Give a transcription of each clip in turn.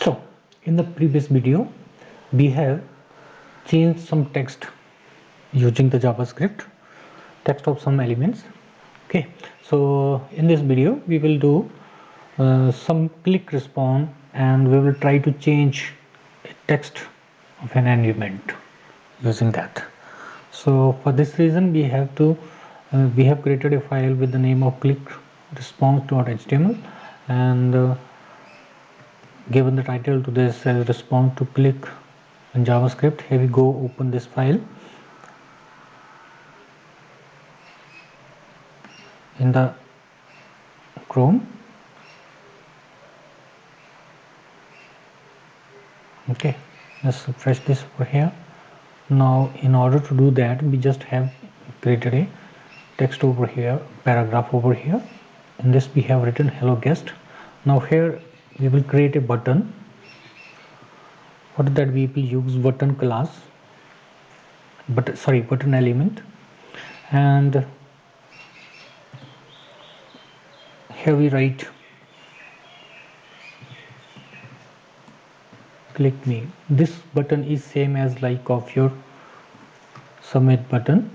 So in the previous video we have changed some text using the JavaScript text of some elements. Okay, so in this video we will do some click response and we will try to change text of an element using that. So for this reason we have created a file with the name of click response.html and given the title to this as response to click in JavaScript. Here we go, open this file in the Chrome. Okay, let's refresh this over here. Now in order to do that we just have created a text over here, paragraph over here. In this we have written hello guest. Now here we will create a button. For that we will use button class, button element, and here we write click me. This button is same as like of your submit button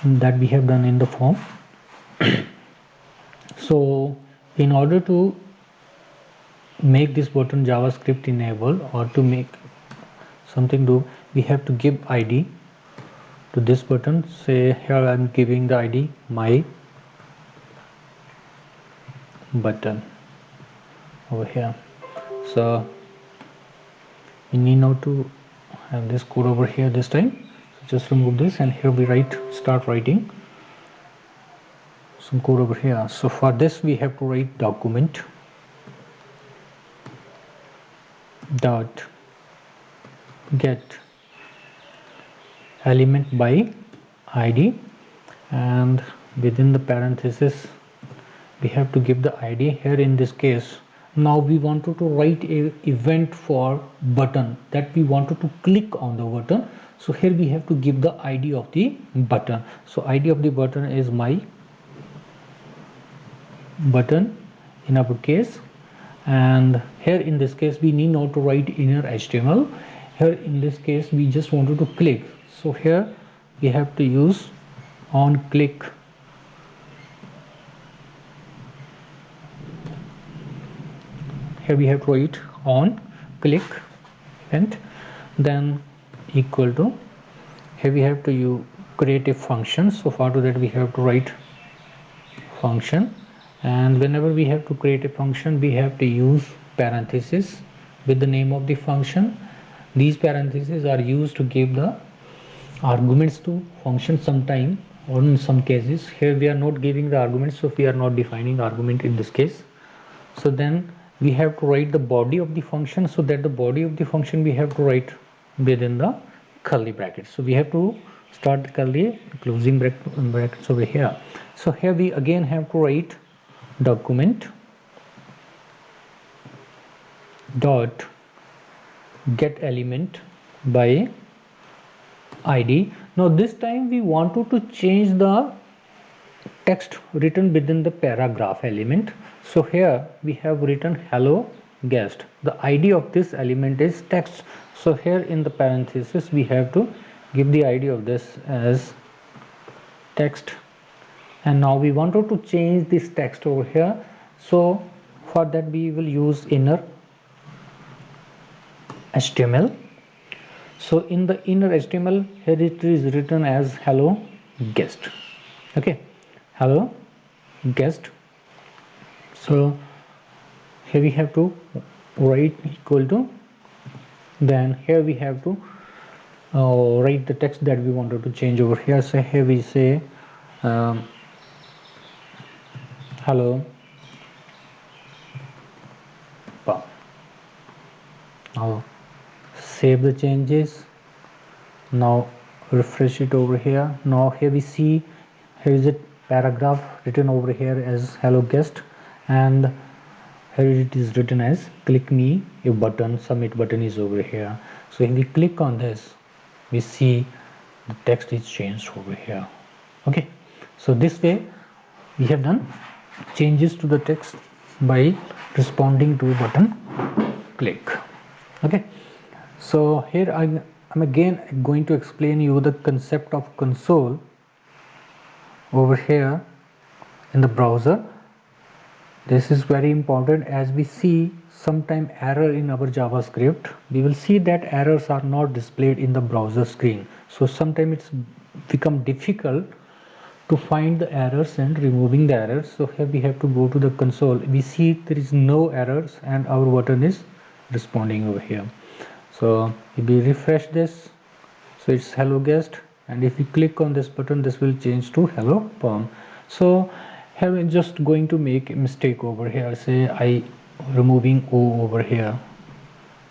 that we have done in the form. So in order to make this button JavaScript enable or to make something do, we have to give ID to this button. Say here I am giving the ID my button over here. So we need now to have this code over here this time. So just remove this and here we start writing some code over here. So for this we have to write document dot get element by ID, and within the parenthesis we have to give the ID. Here in this case now we wanted to write a event for button that we wanted to click on the button. So here we have to give the ID of the button. So ID of the button is my button in our case, and here in this case we need now to write inner HTML. Here in this case we just wanted to click, so here we have to use on click. Here we have to write on click and then equal to, here we have to create a function. So for that we have to write function, and whenever we have to create a function we have to use parentheses with the name of the function. These parentheses are used to give the arguments to function sometime, or in some cases. Here we are not giving the arguments, so we are not defining argument in this case. So then we have to write the body of the function, so that the body of the function we have to write within the curly brackets. So we have to start the curly closing brackets over here. So here we again have to write document dot get element by ID. Now this time we wanted to change the text written within the paragraph element. So here we have written hello guest. The ID of this element is text. So here in the parenthesis we have to give the ID of this as text, and now we wanted to change this text over here. So for that we will use inner HTML. So in the inner HTML here it is written as hello guest. Okay, hello guest. So here we have to write equal to, then here we have to write the text that we wanted to change over here. So here we say hello. Now save the changes. Now refresh it over here. Now here we see here is a paragraph written over here as hello guest, and here it is written as click me, a button, submit button is over here. So if we click on this we see the text is changed over here. Okay, so this way we have done changes to the text by responding to a button. click. Okay, so here I'm again going to explain you the concept of console over here in the browser. This is very important. As we see sometime error in our JavaScript, we will see that errors are not displayed in the browser screen. So sometimes it's become difficult to find the errors and removing the errors. So here we have to go to the console. We see there is no errors and our button is responding over here. So if we refresh this, so it's hello guest, and if we click on this button, this will change to hello Perm. So here we're just going to make a mistake over here. Say I removing O over here,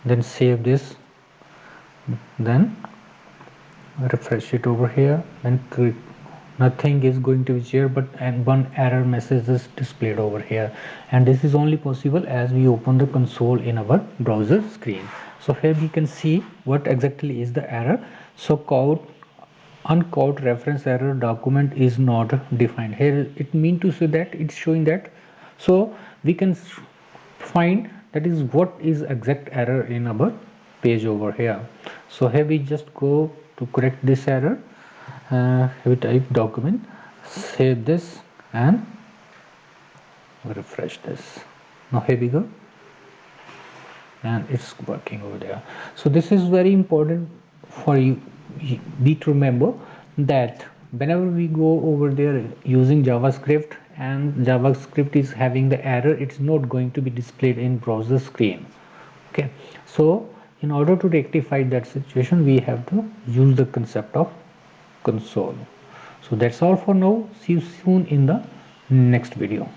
then save this, then refresh it over here and click. Nothing is going to be here, but and one error message is displayed over here, and this is only possible as we open the console in our browser screen. So here we can see what exactly is the error. So uncaught reference error document is not defined. Here it means to say that it's showing that, so we can find that is what is exact error in our page over here. So here we just go to correct this error. We type document, save this and refresh this. Now here we go, and it's working over there. So this is very important for you be to remember that whenever we go over there using JavaScript and JavaScript is having the error, it's not going to be displayed in browser screen. Okay, so in order to rectify that situation, we have to use the concept of console. So that's all for now. See you soon in the next video.